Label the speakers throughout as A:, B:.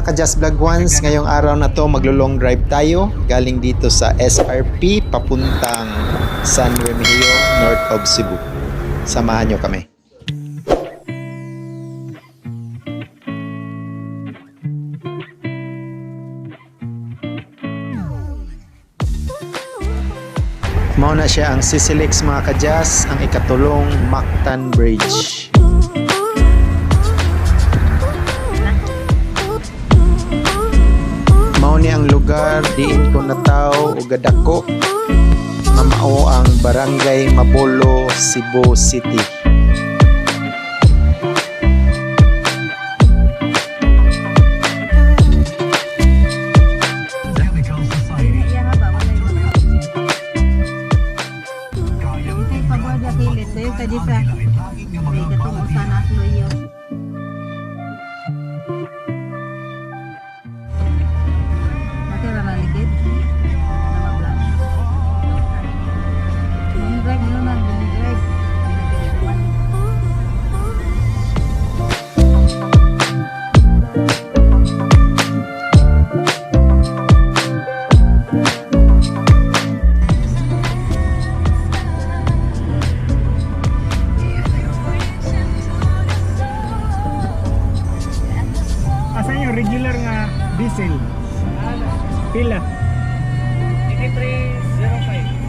A: ka-Just Vlog Ones, ngayong araw na to maglo-long drive tayo galing dito sa SRP papuntang San Remigio, north of Cebu. Samahan nyo kami. Mauna siya ang Sisilix mga ka-Just, ang ikatulong Mactan Bridge. Mauni ang lugar diin ko nataw ug gadako mamao ang Barangay Mabolo, Cebu City.
B: Regular nga diesel pila 8305.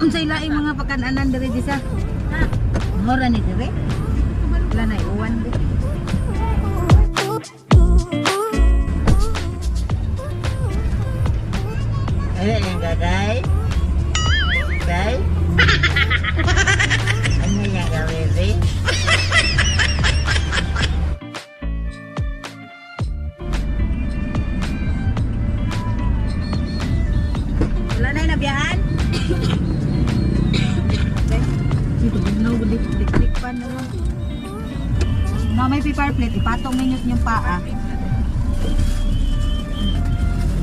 C: Unsay laing mga pagkananan diri di sa ngora ni dire wala na iwan dire
D: Yang gagay gay ano yang gawin
C: wala na inabiyahan dik pa na lang. No, may paper plate. Ipatong ninyo yung paa.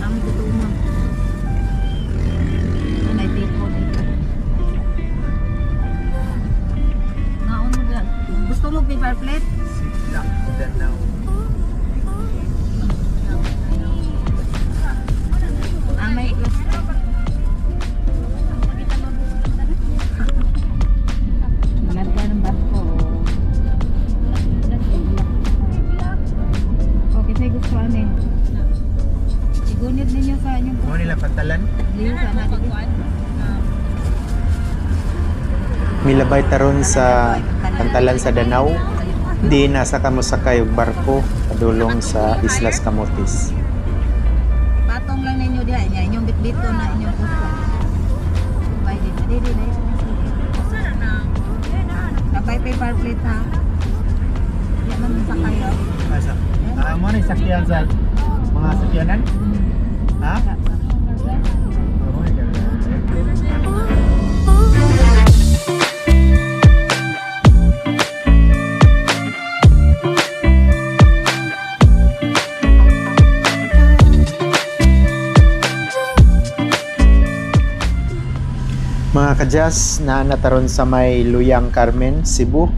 C: Ang tutulong. Yan ay tipo dito. Naon mo dyan. Gusto mo paper plate?
B: Lang, then now.
C: May plastic. Igunit ninyo sa inyong
B: Mo nila pantalan.
C: liyo sa natin.
A: Milabay taron sa pantalan sa Danau. Di nasa kamo sakay og barko padulong sa Islas Camotes.
C: Patong lang ninyo diha niya inyong bitbito na inyong puso. Bay di na. Kapay paper plate ha. Di man sa kayo.
B: Asa? Mo ni sakyan sa mga sakyanan? Ha? Oh my God.
A: Mga ka-Just, naanataron sa may Luyang Carmen, Cebu.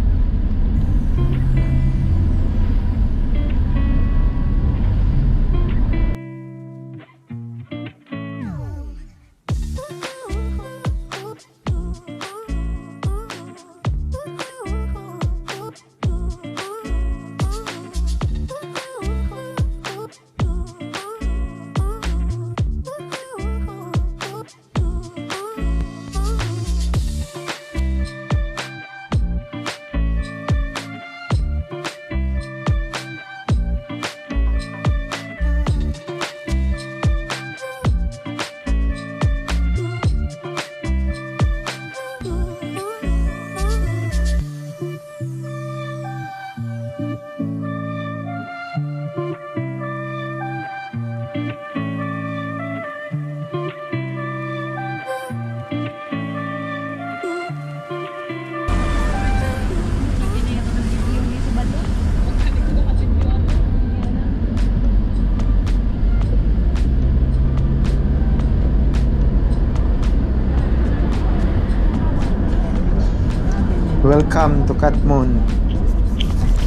A: Welcome to Katmon.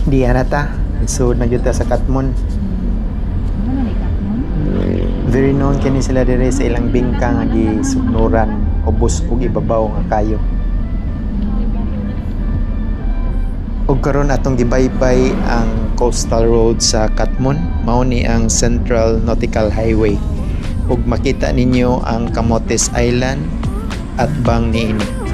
A: Di anata. Isod na gyud ta sa Katmon.
C: Ano ni Katmon?
A: Very known kini sila dire sa ilang bingka nga gisugnuran ubos ug ibabaw nga kayo. Ug karon atong gibaybay ang coastal road sa Katmon, mao ni ang Central Nautical Highway. Ug makita ninyo ang Camotes Island at bang niini.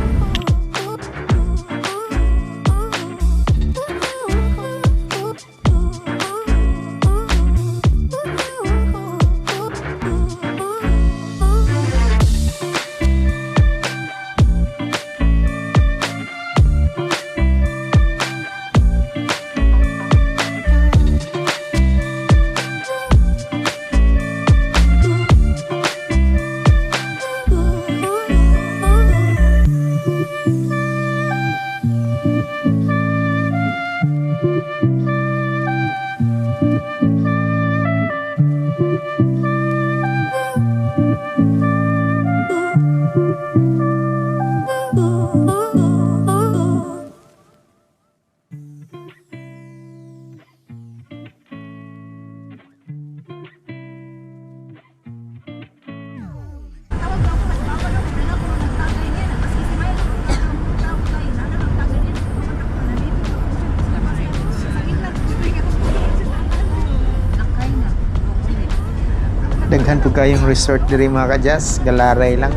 A: Daghan po kayong resort diri mga kajas, galaray lang.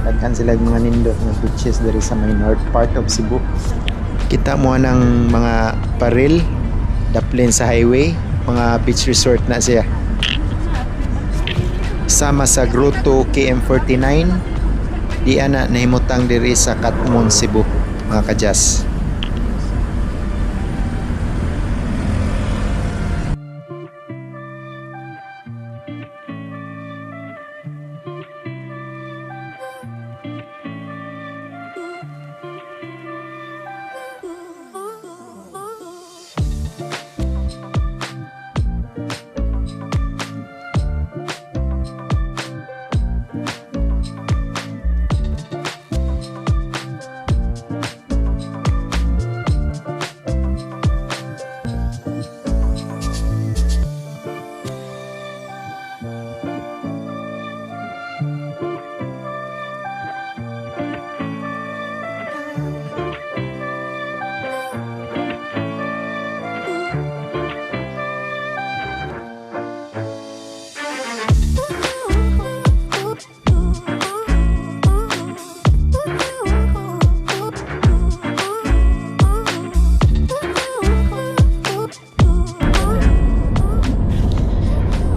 A: Daghan sila mga nindot nga beaches diri sa may north part of Cebu. Kita mo ng mga paril, daplin sa highway, mga beach resort na siya. Sama sa Grotto KM49, di ana nahimutang diri sa Katmon, Cebu, mga kajas.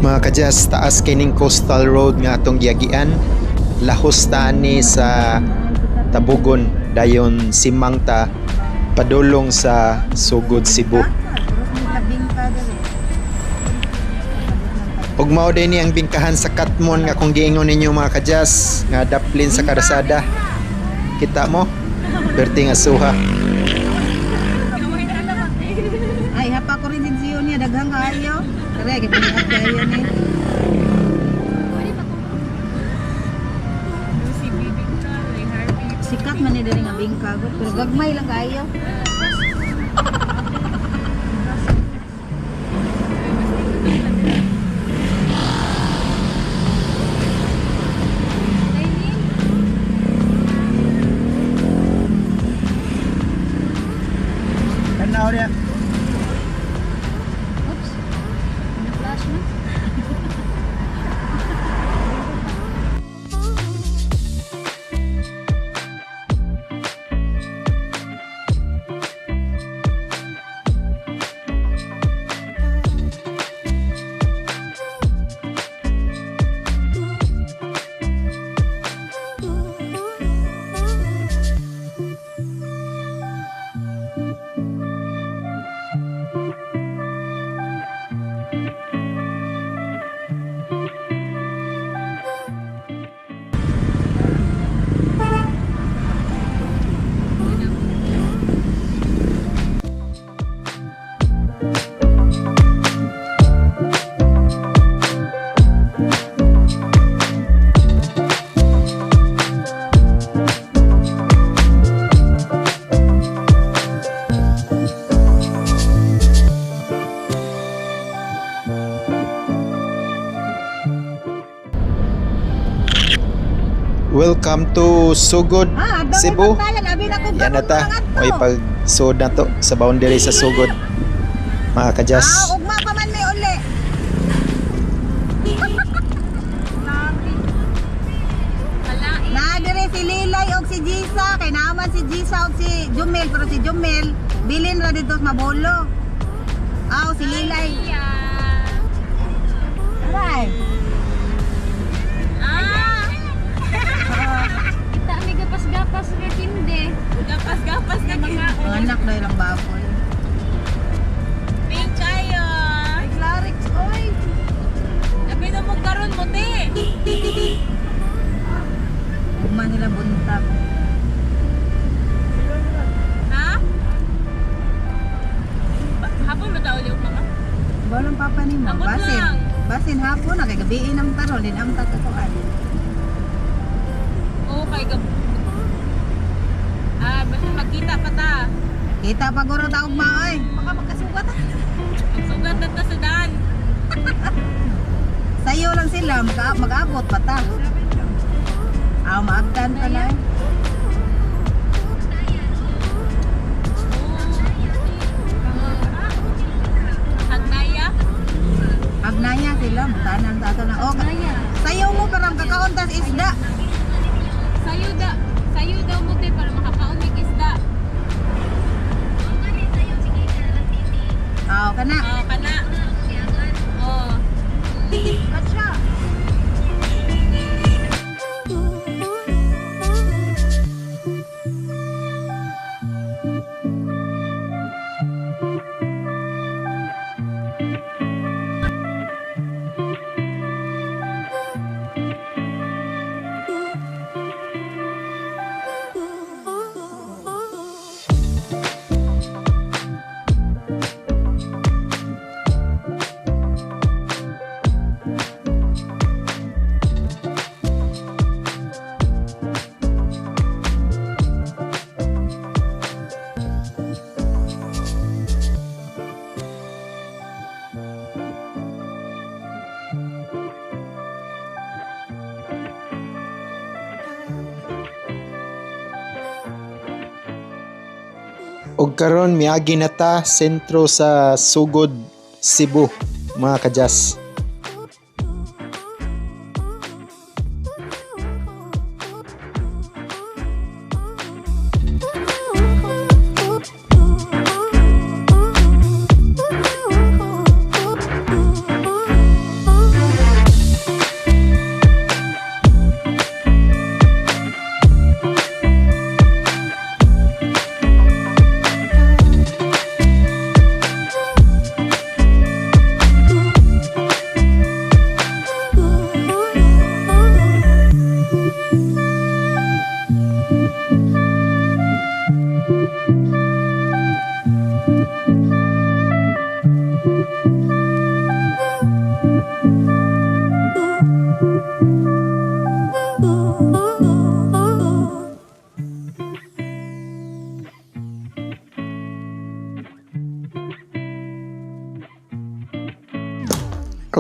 A: Mga kajas, taas kining coastal road nga atong giagian. Lahos tani sa Tabugon dayon Simangta padulong sa Sugod, Cebu. Ug mao din ni ang bingkahan sa Katmon nga kung giingon ninyo mga kajas nga daplin sa karsada. Kita mo? Perti nga suha.
C: Ay, hapa ko rin din siyo niya, daghang ayaw. Kaya, kipinihat kayo ni. Sikat man ni dari nga bingkago, pero gagmay lang kayo.
B: Tanaw niya.
C: Oops. Na-flash na.
A: Welcome to Sugod, Cebu. Yan na ta. May pag-sud na to sa boundary sa Sugod. Mga kadyas.
C: Ugma pa man may uli. Na dire si Lilay og si Jisa, kay naman si Jisa og si Jumel, pero si Jumel bilin ra dito sa Mabolo. Si Lilay. Aray.
E: Kita may gapas-gapas nga tindi. Gapas-gapas nga mga
C: Anak na ilang baboy.
E: pink kayo.
C: Ay, Clarix, oy.
E: Sabi na mo karon mo te.
C: Ugma nila buntag.
E: Ha? Hapon ba daw ulit mga?
C: Balong papa ni mo.
E: Abot
C: Basin.
E: lang.
C: Basin hapon na kay gabiin ang karon din ang tatuan.
E: Oo kay gab. Basta magkita pa ta.
C: Kita pa guro ta ugma oy.
E: Baka magkasugat ah. Magsugat na ta sa daan.
C: Sayo lang sila mag-abot pa ta. Maagdan pa na.
E: Hagnaya?
C: Agnaya sila, tanan sa ato na. Sayo mo parang kakauntas isda.
E: Sayo daw mo te para makakaumig isda.
C: Kana.
E: Kana. Oh. Katsa.
A: Og karon miagi na ta sentro sa Sugod, Cebu, mga kadyas.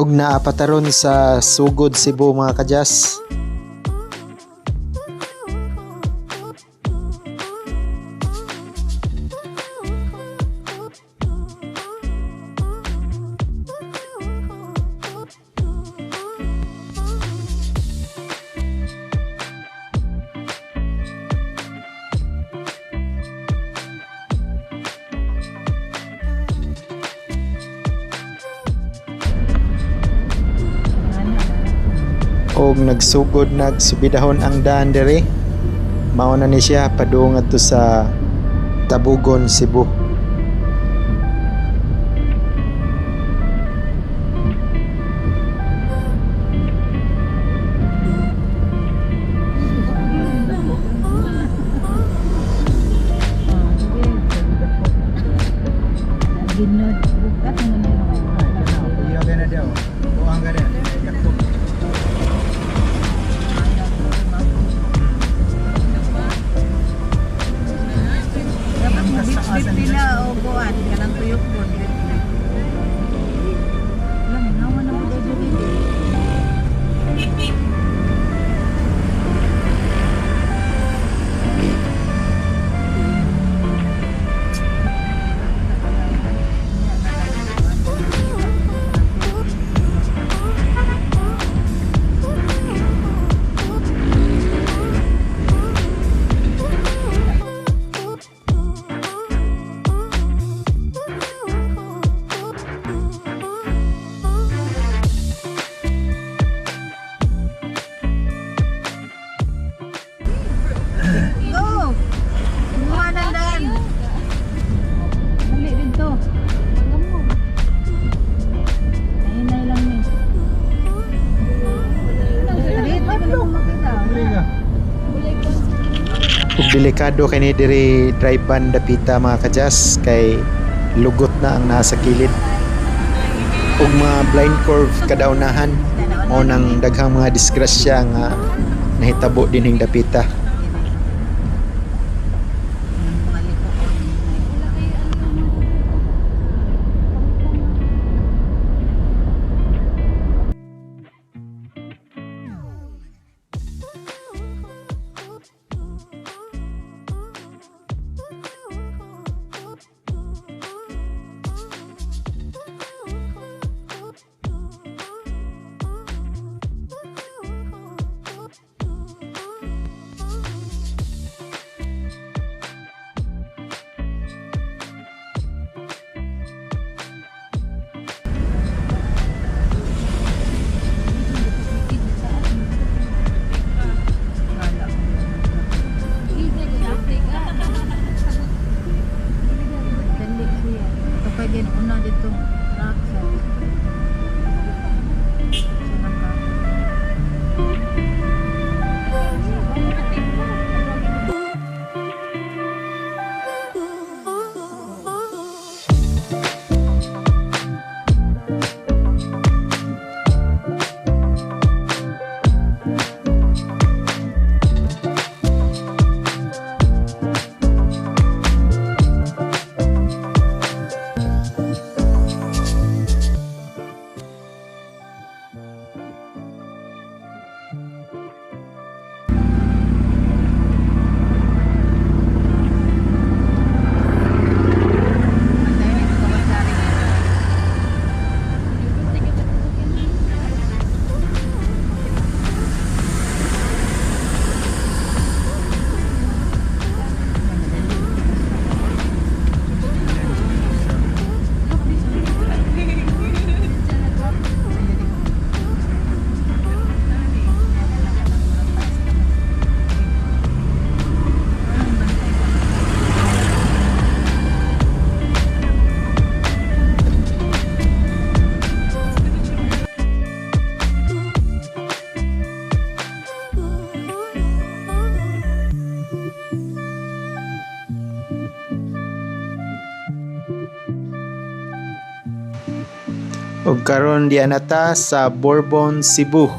A: Og naapataron sa Sugod, Cebu, mga kadyas. Og nagsugod nagsubidahon ang daan dere. Mao na ni siya padung adto sa Tabugon, Cebu.
C: Ginod bukat mo na Dapat pila o buwan kanang tuyok po. Lang naman ako dito.
A: Ug delikado kini diri drive ban dapita mga kajas kay lugot na ang nasa kilid. Ug mga blind curve kadaunahan mao nang daghang mga disgrasya nga nahitabo dining dapita. Ug karon di anata sa Bourbon, Cebu.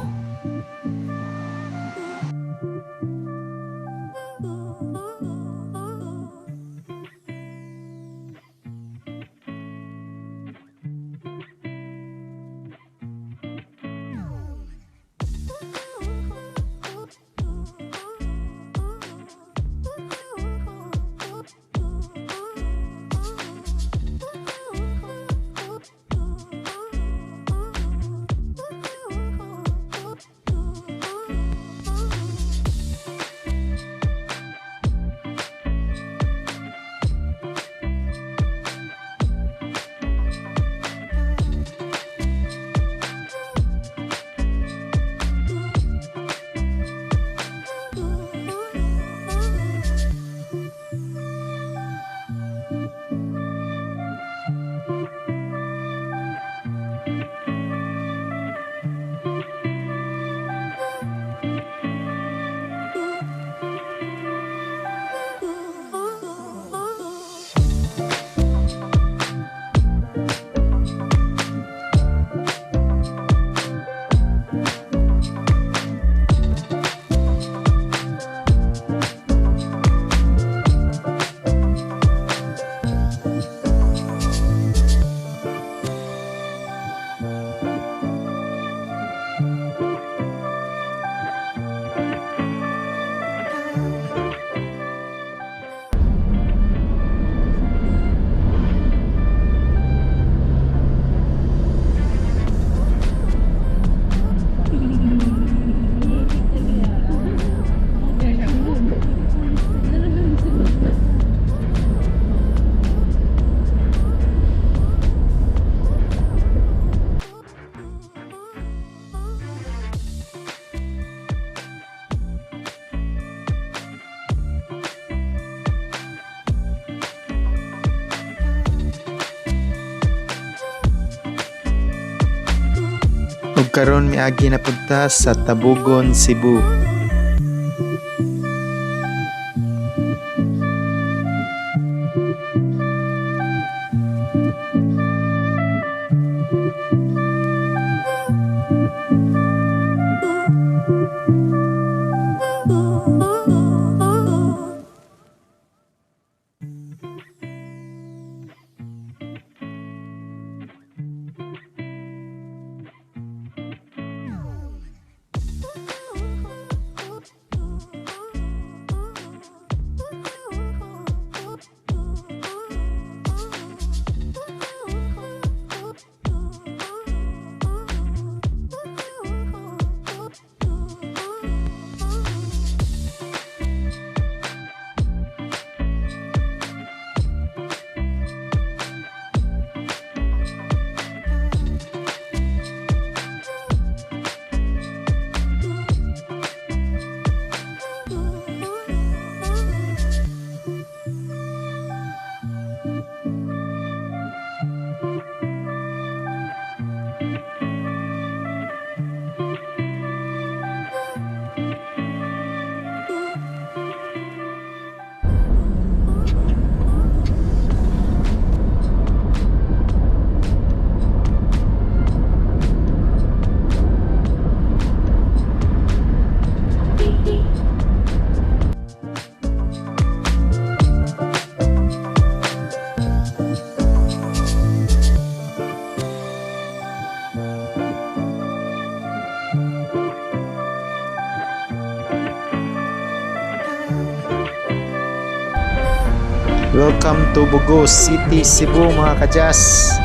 A: Ug karon miagi na punta sa Tabugon, Cebu. Welcome to Bugo City, Cebu mga kadyas.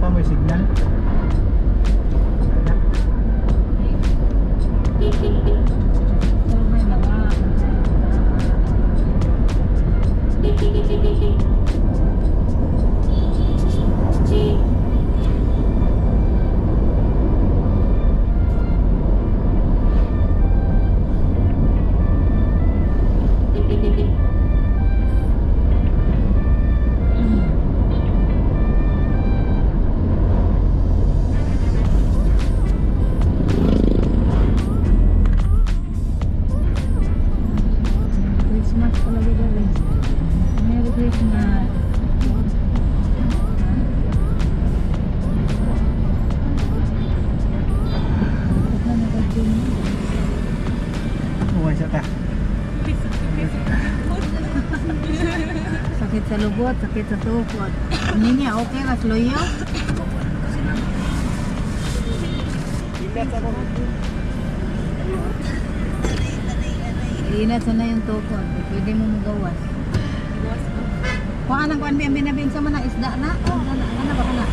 B: Apa may signal?
E: Christmas talaga guys. Merry Christmas.
B: Uwan siya ta.
C: Sakit sa lubot, sakit sa tukod. Hindi niya okay ra sloyo. Inat sana yung tukod. Pwede mo magawas. Kung anang kuan binabin sa mana isda na. Ano ba kana?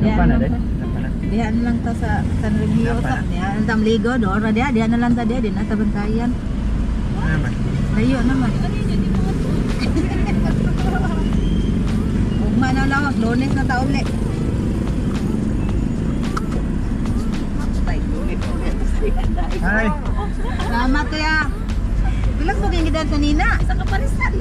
B: Napa na din? Napa na.
C: Diyan lang ta sa San Remigio sa. Diyan tam ligo do. Diyan na lang ta diyan din ta bantayan.
B: Naman.
C: Layo naman. Ugma na lawas, Lunes na ta uli.
B: Hi.
C: Salamat kuya. Bilang mo kayong gidan sa Nina? Sa kaparisan.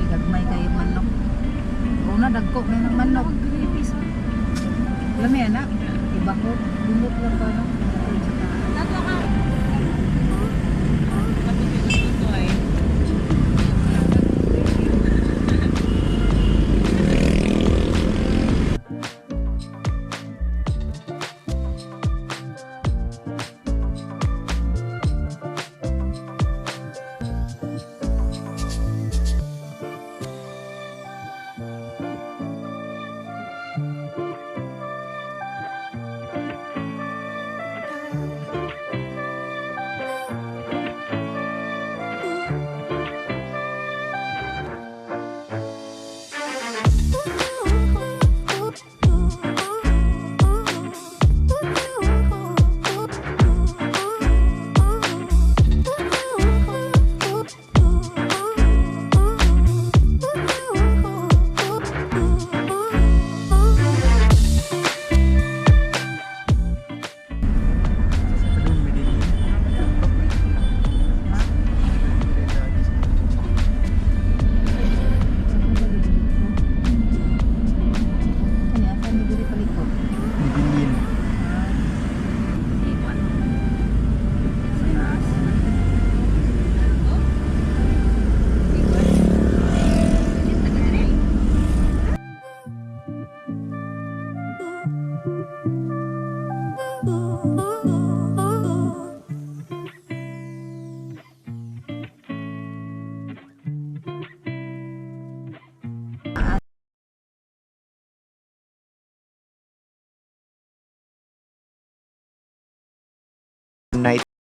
C: Gagmay kayo manok. Una dagko na ng manok. Lami anak. Iba ko. Dumot lang pa no.